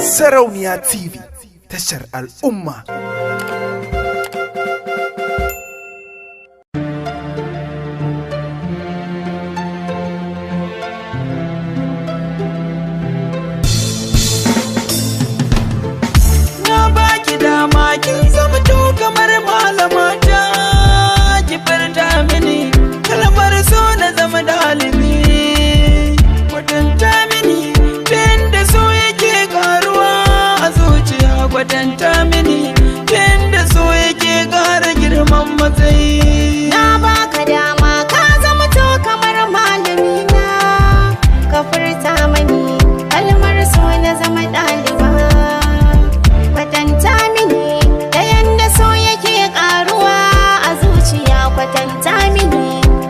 Sarauniya TV, tashar al'umma. Na baki dama kin zama to kamar malamata, ki furta mini kalmar so na zama dalibi. Kwatanta mini yanda so yake karuwa a zuciya, kwatanta mini yanda so yake kara girman matsayi. Na baka dama ka zama to kamar malami na, ka furta mani kalmar so na zama ɗaliba. Kwatanta mini da yanda so yake karuwa a zuciya, kwatanta mini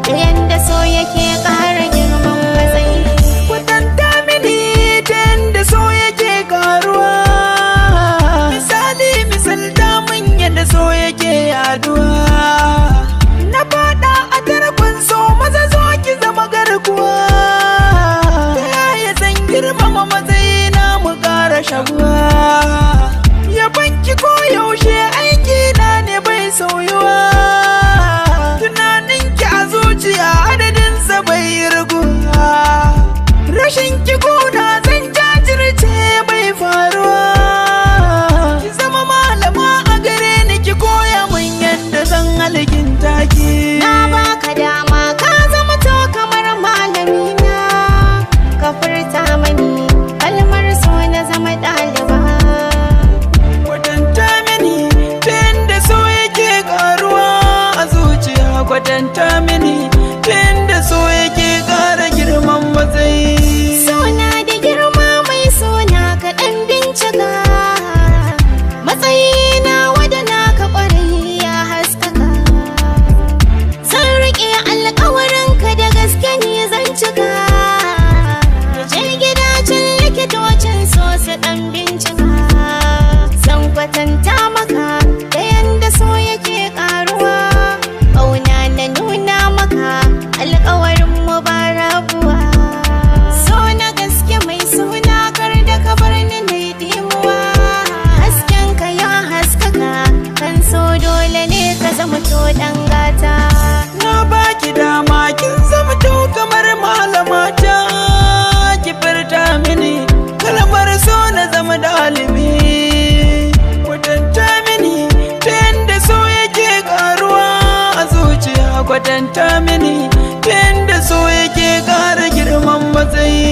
da yanda so yake kara girman matsayi. Kwatanta mini ta yanda so yake karuwa, misalta mun yadda so yake yaduwa. Na fada a tarkon so, maza zo ki zama garkuwa. Ta yaya zan girmama matsayi na mu kara shaguwa. Ya banki ko yaushe aiki na ne bai sauyuwa. Tunaninki a zuciya adadinsa bai raguwa. Rashin ki gona zan jajirce bai faruwa. Ki zama malama a gare ni, ki koya min yadda zan alkinta ki. Na baka dama ka zama to kamar malami na, ka furta mani kalmar so na zama ɗaliba. Kwatanta mini ta yanda so yake karuwa a zuciya, kwatanta mini ta yanda so yake kara girman matsayi. Sona da girma mai sona ka ɗan bincika, matsayina wada naka ƙwarai ya haskaka. Zan riƙe alƙawarinka da gaske ne zan cika. Je gidacin likitocin so su ɗan bincika. Zan kwatanta maka da yanda so yake ƙaruwa. Ƙauna na nuna maka alƙawarin mu ba rabuwa. So na gaske mai suna, kar da ka bar ni na dimuwa. Hasken ka ya haskaka, kan so dole ne ka zama to ɗan gata. Na baki dama kin zama to kamar malamata, ki furta mini kalmar so na zama dalibi. Kwatanta mini ta yanda so yake karuwa a zuciya, kwatanta mini ta yanda so yake kara girman matsayi.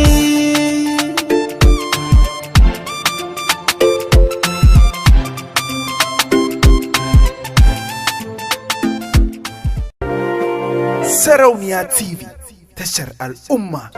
Sarauniya TV, tashar al'umma.